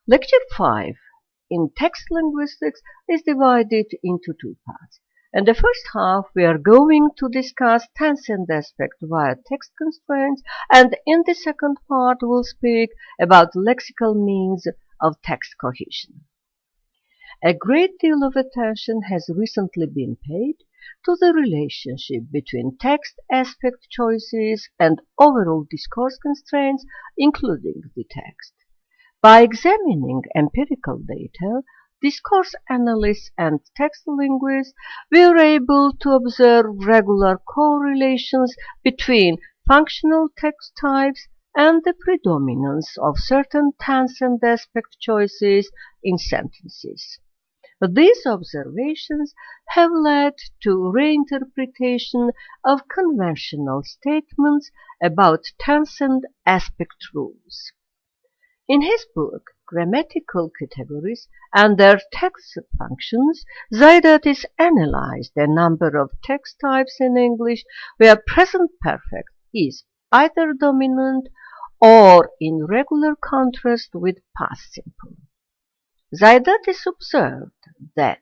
Lecture 5 in text linguistics is divided into two parts. In the first half, we are going to discuss tense and aspect via text constraints, and in the second part, we'll speak about lexical means of text cohesion. A great deal of attention has recently been paid to the relationship between text aspect choices and overall discourse constraints, including the text. By examining empirical data, discourse analysts and text linguists were able to observe regular correlations between functional text types and the predominance of certain tense and aspect choices in sentences. These observations have led to reinterpretation of conventional statements about tense and aspect rules. In his book, Grammatical Categories and Their Text Functions, Zaidatis analyzed a number of text types in English where present perfect is either dominant or in regular contrast with past simple. Zaidatis observed that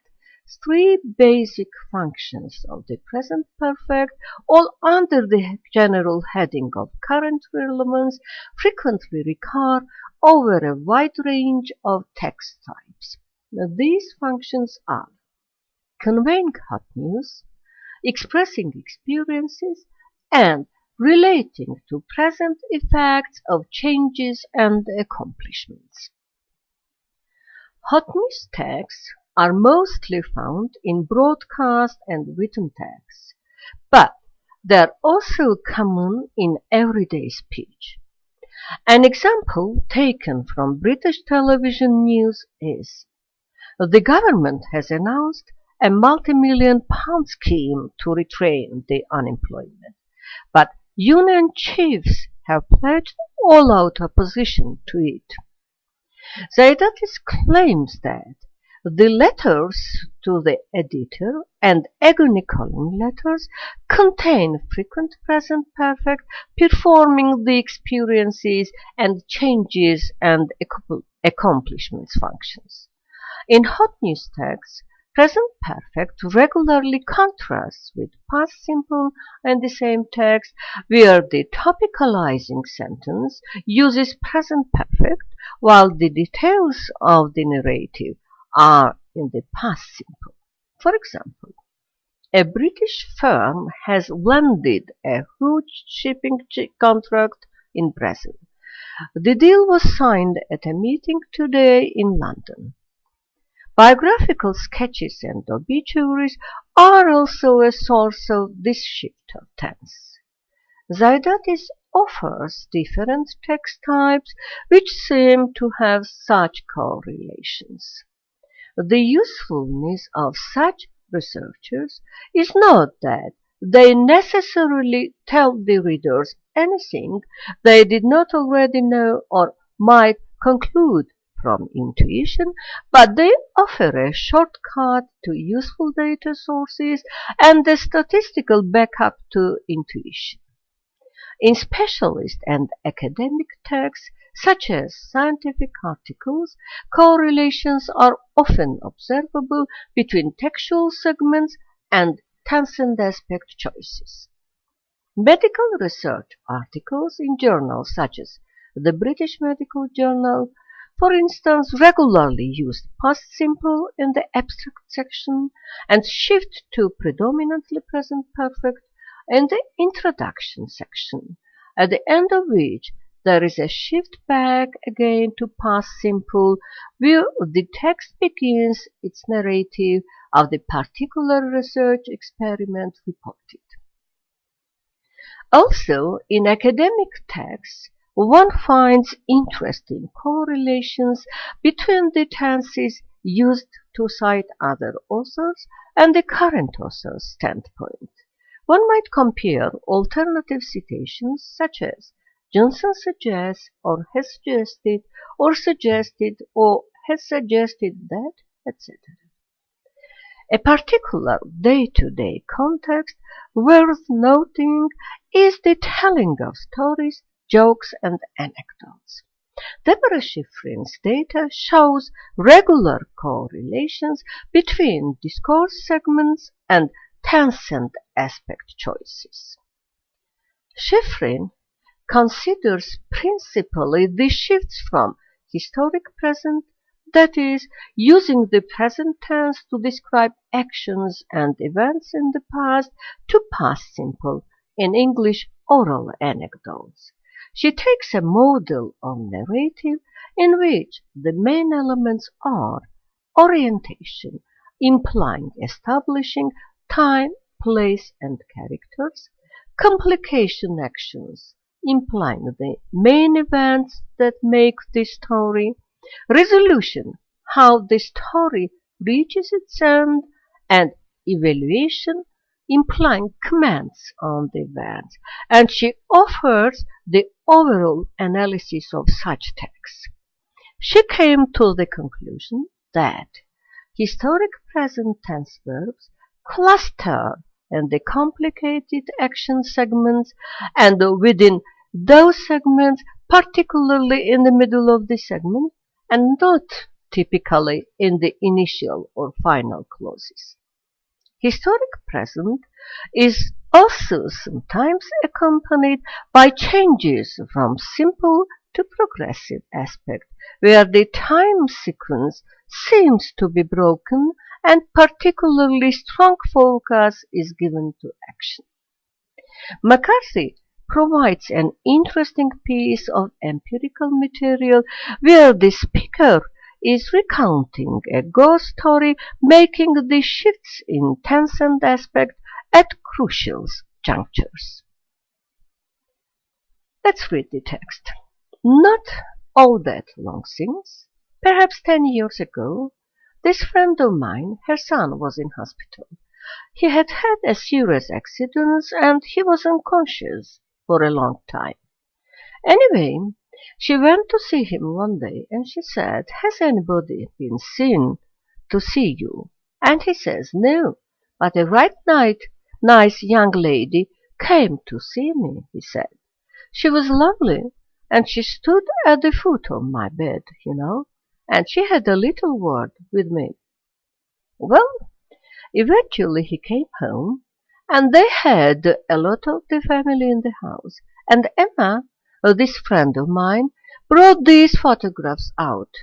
three basic functions of the present perfect, all under the general heading of current relevance, frequently recur over a wide range of text types. Now, these functions are conveying hot news, expressing experiences, and relating to present effects of changes and accomplishments. Hot news texts are mostly found in broadcast and written texts, but they are also common in everyday speech. An example taken from British television news is: the government has announced a multi-million-pound scheme to retrain the unemployment, but union chiefs have pledged all-out opposition to it. Zaidatis claims that the letters to the editor and agony column letters contain frequent present perfect performing the experiences and changes and accomplishments functions. In hot news texts, present perfect regularly contrasts with past simple in the same text, where the topicalizing sentence uses present perfect while the details of the narrative are in the past simple. For example, a British firm has landed a huge shipping contract in Brazil. The deal was signed at a meeting today in London. Biographical sketches and obituaries are also a source of this shift of tense. Zaidatis offers different text types which seem to have such correlations. The usefulness of such researchers is not that they necessarily tell the readers anything they did not already know or might conclude from intuition, but they offer a shortcut to useful data sources and a statistical backup to intuition. In specialist and academic texts, such as scientific articles, correlations are often observable between textual segments and tense and aspect choices. Medical research articles in journals such as the British Medical Journal, for instance, regularly use past simple in the abstract section and shift to predominantly present perfect in the introduction section, at the end of which there is a shift back again to past simple, where the text begins its narrative of the particular research experiment reported. Also, in academic texts, one finds interesting correlations between the tenses used to cite other authors and the current author's standpoint. One might compare alternative citations such as Johnson suggests or has suggested or suggested or has suggested that, etc. A particular day-to-day context worth noting is the telling of stories, jokes, and anecdotes. Deborah Schifrin's data shows regular correlations between discourse segments and transcend aspect choices. Schifrin considers principally the shifts from historic present, that is, using the present tense to describe actions and events in the past, to past simple, in English, oral anecdotes. She takes a model of narrative in which the main elements are orientation, implying establishing time, place, and characters, complication actions, implying the main events that make the story, resolution, how the story reaches its end, and evaluation, implying comments on the events, and she offers the overall analysis of such texts. She came to the conclusion that historic present tense verbs cluster in the complicated action segments, and within those segments, particularly in the middle of the segment, and not typically in the initial or final clauses. Historic present is also sometimes accompanied by changes from simple to progressive aspect, where the time sequence seems to be broken and particularly strong focus is given to action. McCarthy provides an interesting piece of empirical material where the speaker is recounting a ghost story, making the shifts in tense and aspect at crucial junctures. Let's read the text. Not all that long since, perhaps 10 years ago, this friend of mine, her son was in hospital. He had had a serious accident and he was unconscious for a long time. Anyway, she went to see him one day and she said, "Has anybody been seen to see you?" And he says, "No, but a right nice young lady came to see me," he said. "She was lovely and she stood at the foot of my bed, and she had a little word with me." Well, eventually he came home and they had a lot of the family in the house, and Emma, this friend of mine, brought these photographs out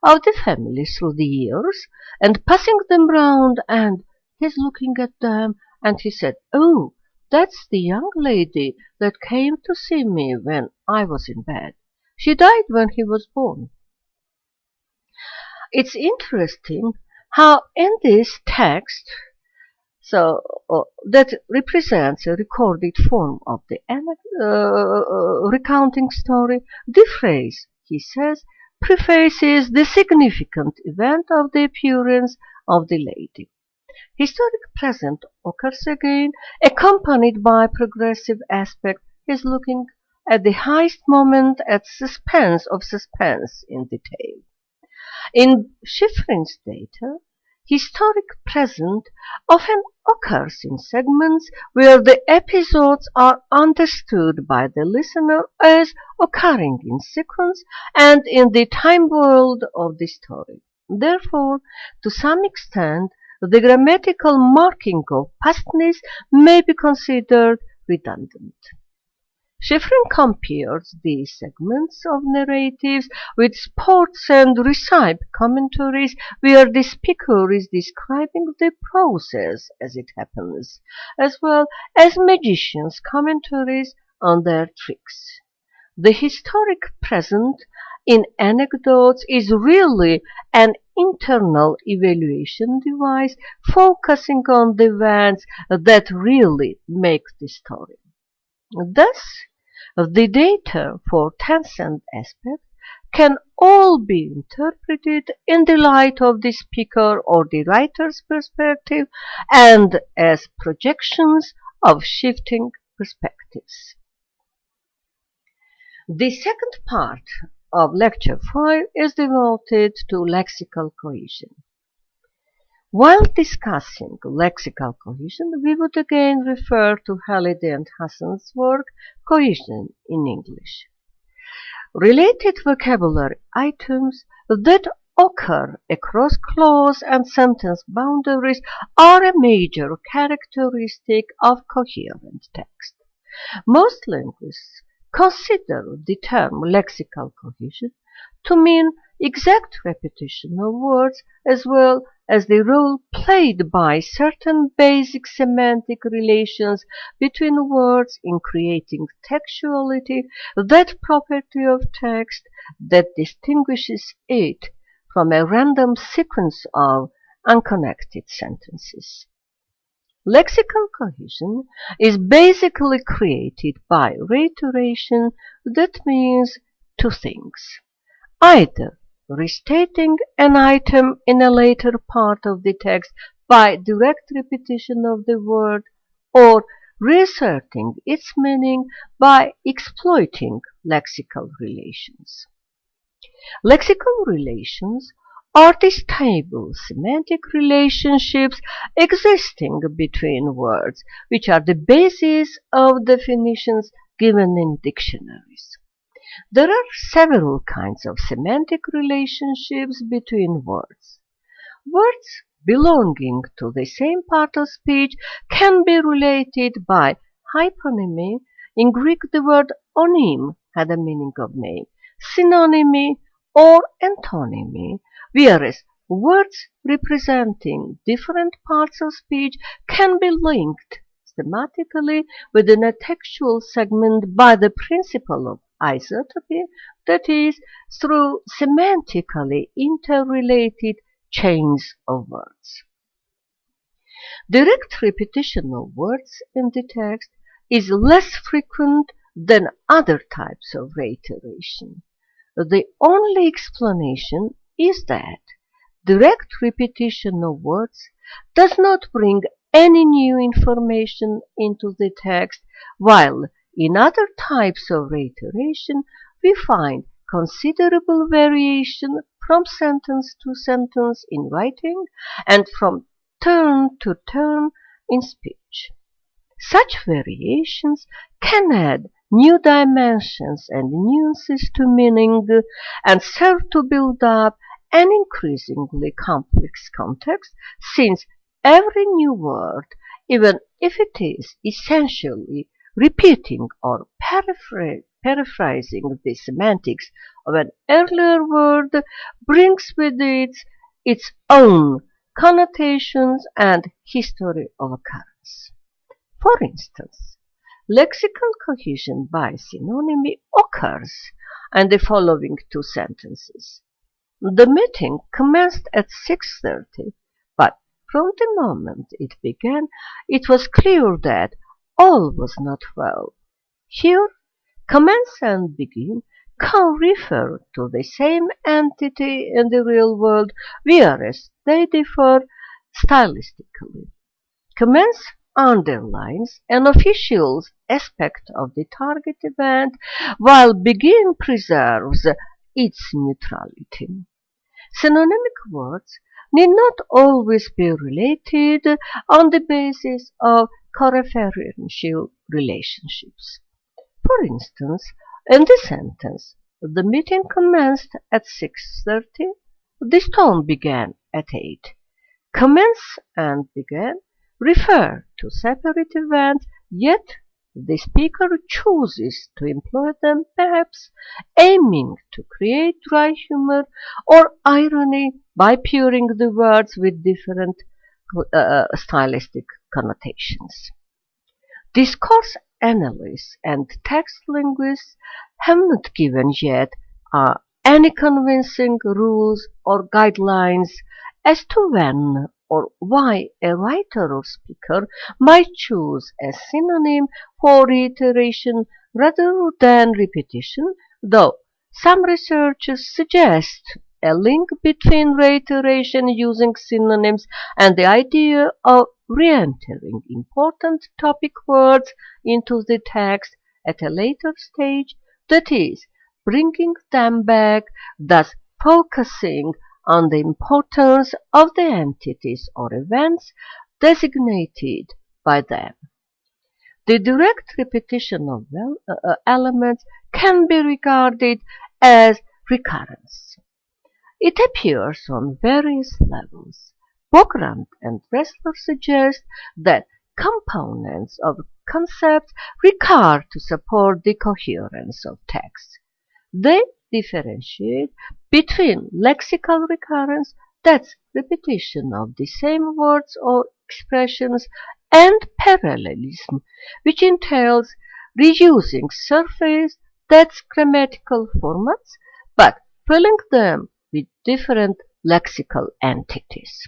of the family through the years and passing them round, and he's looking at them and he said, "Oh, that's the young lady that came to see me when I was in bed. She died when he was born." It's interesting how in this text, that represents a recorded form of the recounting story, the phrase, he says, prefaces the significant event of the appearance of the lady. Historic present occurs again, accompanied by progressive aspect. He's looking at the highest moment at suspense in the tale. In Schifrin's data, historic present often occurs in segments where the episodes are understood by the listener as occurring in sequence and in the time world of the story. Therefore, to some extent, the grammatical marking of pastness may be considered redundant. Schifrin compares these segments of narratives with sports and recipe commentaries where the speaker is describing the process as it happens, as well as magicians' commentaries on their tricks. The historic present in anecdotes is really an internal evaluation device focusing on the events that really make the story. Thus, the data for tense and aspect can all be interpreted in the light of the speaker or the writer's perspective and as projections of shifting perspectives. The second part of Lecture 5 is devoted to lexical cohesion. While discussing lexical cohesion, we would again refer to Halliday and Hassan's work, Cohesion in English. Related vocabulary items that occur across clause and sentence boundaries are a major characteristic of coherent text. Most linguists consider the term lexical cohesion to mean exact repetition of words as well as the role played by certain basic semantic relations between words in creating textuality, that property of text that distinguishes it from a random sequence of unconnected sentences. Lexical cohesion is basically created by reiteration, that means two things: either restating an item in a later part of the text by direct repetition of the word, or reasserting its meaning by exploiting lexical relations. Lexical relations are the stable semantic relationships existing between words, which are the basis of definitions given in dictionaries. There are several kinds of semantic relationships between words. Words belonging to the same part of speech can be related by hyponymy. In Greek, the word onym had a meaning of name, synonymy, or antonymy, whereas words representing different parts of speech can be linked thematically within a textual segment by the principle of isotopy, that is, through semantically interrelated chains of words. Direct repetition of words in the text is less frequent than other types of reiteration. The only explanation is that direct repetition of words does not bring any new information into the text, while in other types of reiteration we find considerable variation from sentence to sentence in writing and from turn to turn in speech. Such variations can add new dimensions and nuances to meaning and serve to build up an increasingly complex context, since every new word, even if it is essentially repeating or paraphrasing the semantics of an earlier word, brings with it its own connotations and history of occurrence. For instance, lexical cohesion by synonymy occurs in the following two sentences. The meeting commenced at 6:30, but from the moment it began, it was clear that all was not well. Here, commence and begin can refer to the same entity in the real world, whereas they differ stylistically. Commence underlines an official aspect of the target event, while begin preserves its neutrality. Synonymic words need not always be related on the basis of coreferential relationships. For instance, in the sentence, the meeting commenced at 6:30, the storm began at 8. Commence and began refer to separate events, yet the speaker chooses to employ them, perhaps aiming to create dry humor or irony by pairing the words with different stylistic connotations. Discourse analysts and text linguists have not given yet any convincing rules or guidelines as to when or why a writer or speaker might choose a synonym for reiteration rather than repetition, though some researchers suggest a link between reiteration using synonyms and the idea of re-entering important topic words into the text at a later stage, that is, bringing them back, thus focusing on the importance of the entities or events designated by them. The direct repetition of elements can be regarded as recurrence. It appears on various levels. Bogrand and Dressler suggest that components of concepts recur to support the coherence of text. They differentiate between lexical recurrence, that's repetition of the same words or expressions, and parallelism, which entails reusing surface, that's grammatical formats, but filling them with different lexical entities.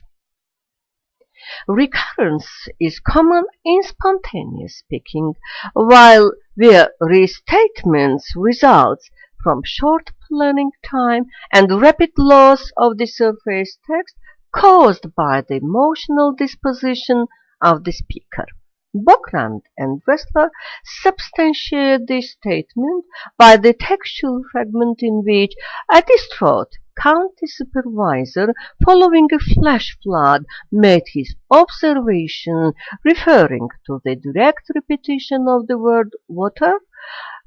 Recurrence is common in spontaneous speaking, while where restatements result from short planning time and rapid loss of the surface text caused by the emotional disposition of the speaker. Bogrand and Dressler substantiate this statement by the textual fragment in which a distraught county supervisor, following a flash flood, made his observation referring to the direct repetition of the word water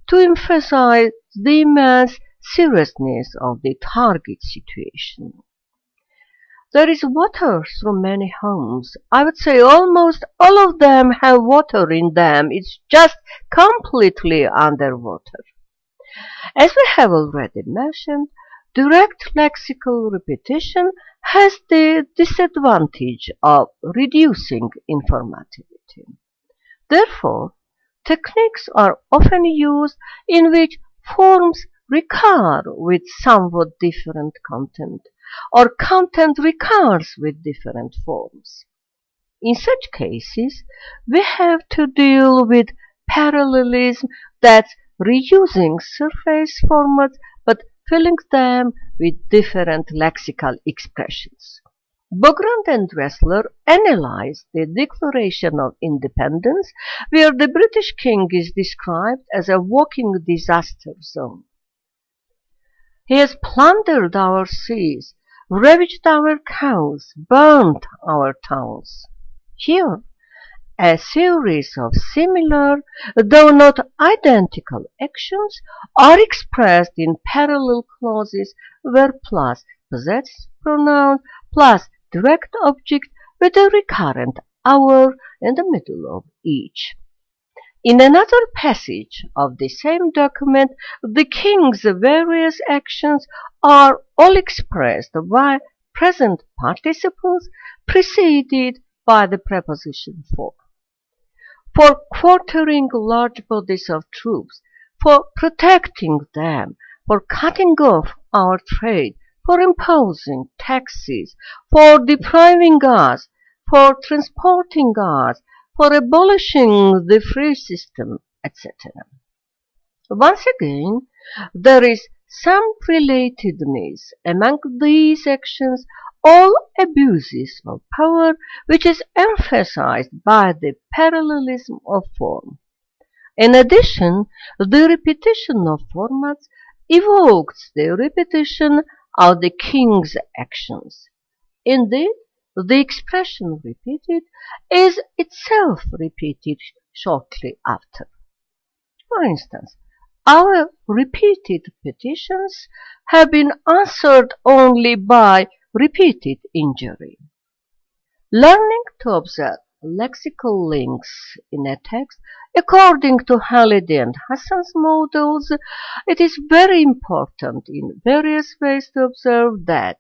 to emphasize the immense seriousness of the target situation. There is water through many homes. I would say almost all of them have water in them. It's just completely underwater. As we have already mentioned, direct lexical repetition has the disadvantage of reducing informativity. Therefore, techniques are often used in which forms recur with somewhat different content, or content recurs with different forms. In such cases, we have to deal with parallelism, that's reusing surface formats but filling them with different lexical expressions. Bogrand and Dressler analyzed the Declaration of Independence, where the British king is described as a walking disaster zone. He has plundered our seas, ravaged our cows, burnt our towns. Here, a series of similar, though not identical, actions are expressed in parallel clauses where plus possessive pronoun plus direct object with a recurrent our in the middle of each. In another passage of the same document, the king's various actions are all expressed by present participles preceded by the preposition for. For quartering large bodies of troops, for protecting them, for cutting off our trade, for imposing taxes, for depriving us, for transporting us, for abolishing the free system, etc. Once again, there is some relatedness among these actions, all abuses of power, which is emphasized by the parallelism of form. In addition, the repetition of formats evokes the repetition of the king's actions. Indeed, the expression repeated is itself repeated shortly after. For instance, our repeated petitions have been answered only by repeated injury. Learning to observe lexical links in a text according to Halliday and Hassan's models, it is very important in various ways to observe that,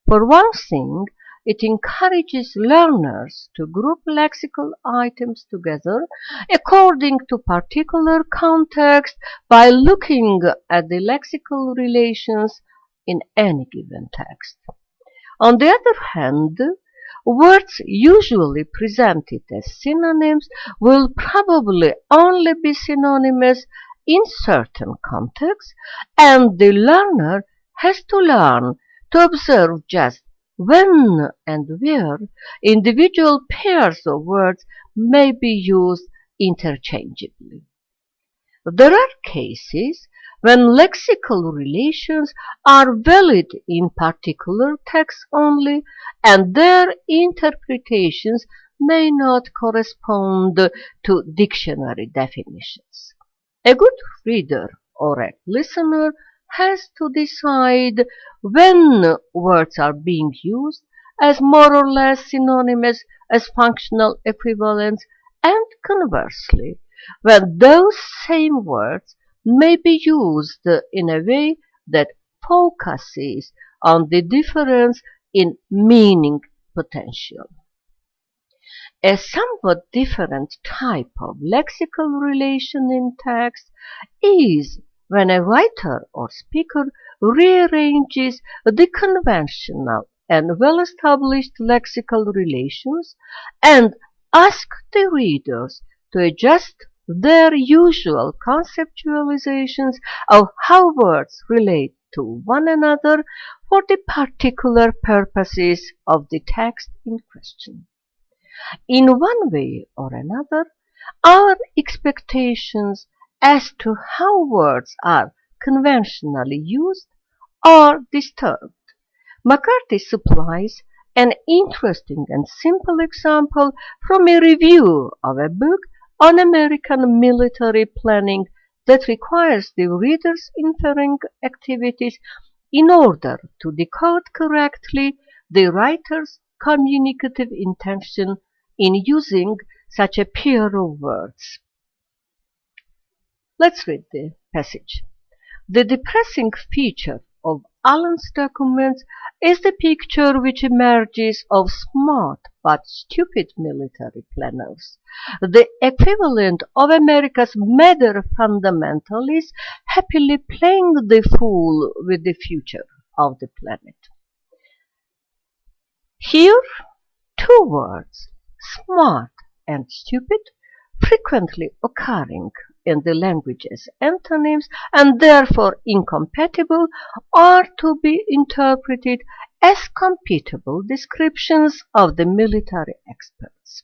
for one thing, it encourages learners to group lexical items together according to particular context by looking at the lexical relations in any given text. On the other hand, words usually presented as synonyms will probably only be synonymous in certain contexts, and the learner has to learn to observe just when and where individual pairs of words may be used interchangeably. There are cases when lexical relations are valid in particular texts only, and their interpretations may not correspond to dictionary definitions. A good reader or a listener has to decide when words are being used as more or less synonymous as functional equivalents, and conversely, when those same words may be used in a way that focuses on the difference in meaning potential. A somewhat different type of lexical relation in text is when a writer or speaker rearranges the conventional and well-established lexical relations and asks the readers to adjust their usual conceptualizations of how words relate to one another for the particular purposes of the text in question. In one way or another, our expectations as to how words are conventionally used are disturbed. McCarthy supplies an interesting and simple example from a review of a book on American military planning that requires the reader's inferring activities in order to decode correctly the writer's communicative intention in using such a pair of words. Let's read the passage. The depressing feature of Allen's documents is the picture which emerges of smart but stupid military planners, the equivalent of America's madder fundamentalists happily playing the fool with the future of the planet. Here, two words, smart and stupid, frequently occurring in the language's antonyms and therefore incompatible, are to be interpreted as compatible descriptions of the military experts.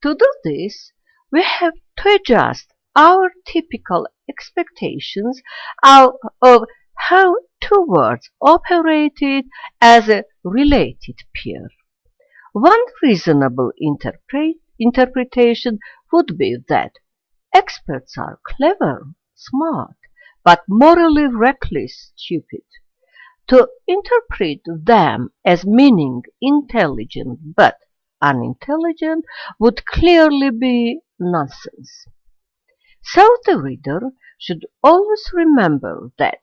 To do this, we have to adjust our typical expectations of how two words operated as a related pair. One reasonable interpretation would be that experts are clever, smart, but morally reckless, stupid. To interpret them as meaning intelligent but unintelligent would clearly be nonsense. So the reader should always remember that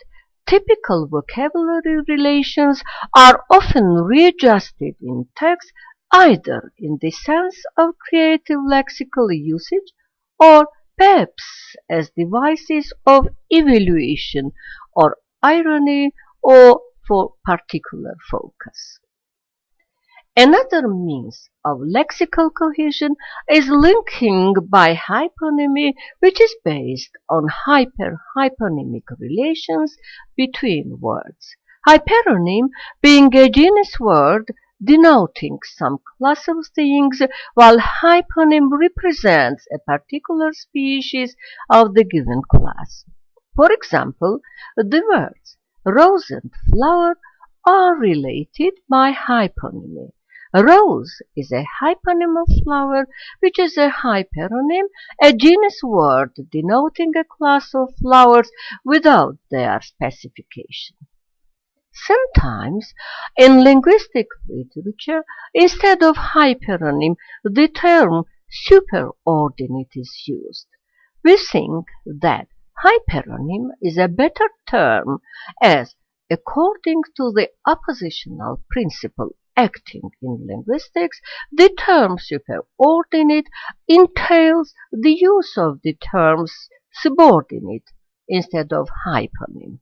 typical vocabulary relations are often readjusted in text either in the sense of creative lexical usage or perhaps as devices of evaluation or irony or for particular focus. Another means of lexical cohesion is linking by hyponymy, which is based on hyper-hyponymic relations between words. Hyperonym being a genus word denoting some class of things, while hyponym represents a particular species of the given class. For example, the words rose and flower are related by hyponymy. Rose is a hyponym of flower, which is a hyperonym, a genus word denoting a class of flowers without their specification. Sometimes, in linguistic literature, instead of hyperonym, the term superordinate is used. We think that hyperonym is a better term as, according to the oppositional principle acting in linguistics, the term superordinate entails the use of the terms subordinate instead of hyponym.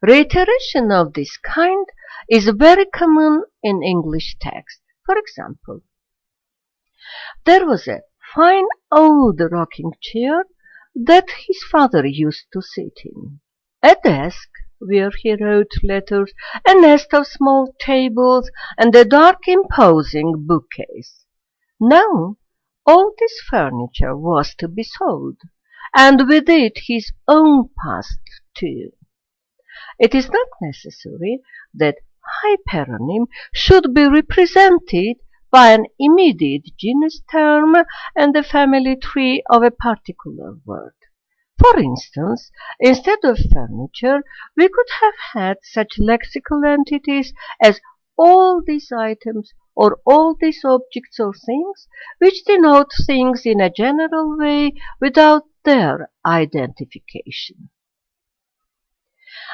Reiteration of this kind is very common in English text. For example, there was a fine old rocking chair that his father used to sit in, a desk where he wrote letters, a nest of small tables, and a dark imposing bookcase. Now all this furniture was to be sold, and with it his own past too. It is not necessary that hyperonym should be represented by an immediate genus term and the family tree of a particular word. For instance, instead of furniture, we could have had such lexical entities as all these items or all these objects or things, which denote things in a general way without their identification.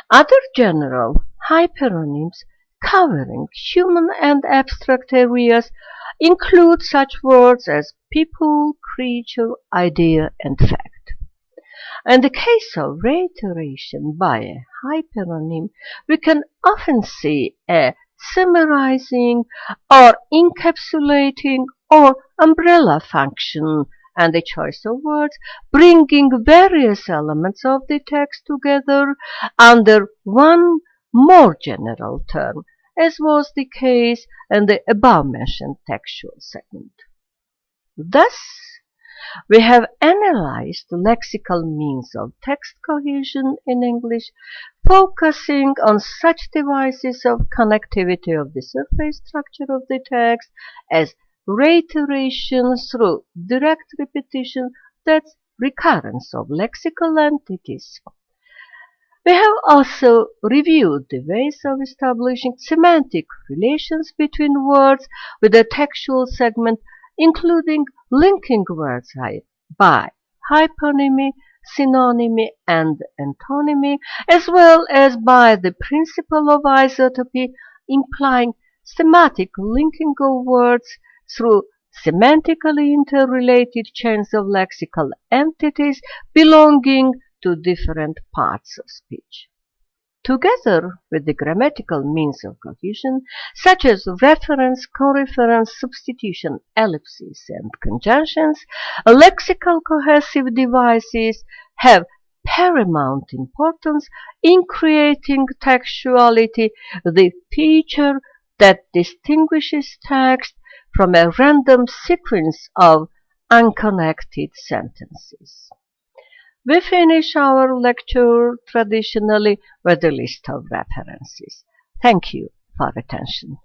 Other general hyperonyms covering human and abstract areas include such words as people, creature, idea, and fact. In the case of reiteration by a hyperonym, we can often see a summarizing or encapsulating or umbrella function, and the choice of words bringing various elements of the text together under one more general term, as was the case in the above-mentioned textual segment. Thus, we have analyzed the lexical means of text cohesion in English, focusing on such devices of connectivity of the surface structure of the text as reiteration through direct repetition, that's recurrence of lexical entities. We have also reviewed the ways of establishing semantic relations between words with a textual segment, including linking words by hyponymy, synonymy, and antonymy, as well as by the principle of isotopy, implying thematic linking of words through semantically interrelated chains of lexical entities belonging to different parts of speech. Together with the grammatical means of cohesion, such as reference, coreference, substitution, ellipses, and conjunctions, lexical cohesive devices have paramount importance in creating textuality, the feature that distinguishes text from a random sequence of unconnected sentences. We finish our lecture traditionally with a list of references. Thank you for attention.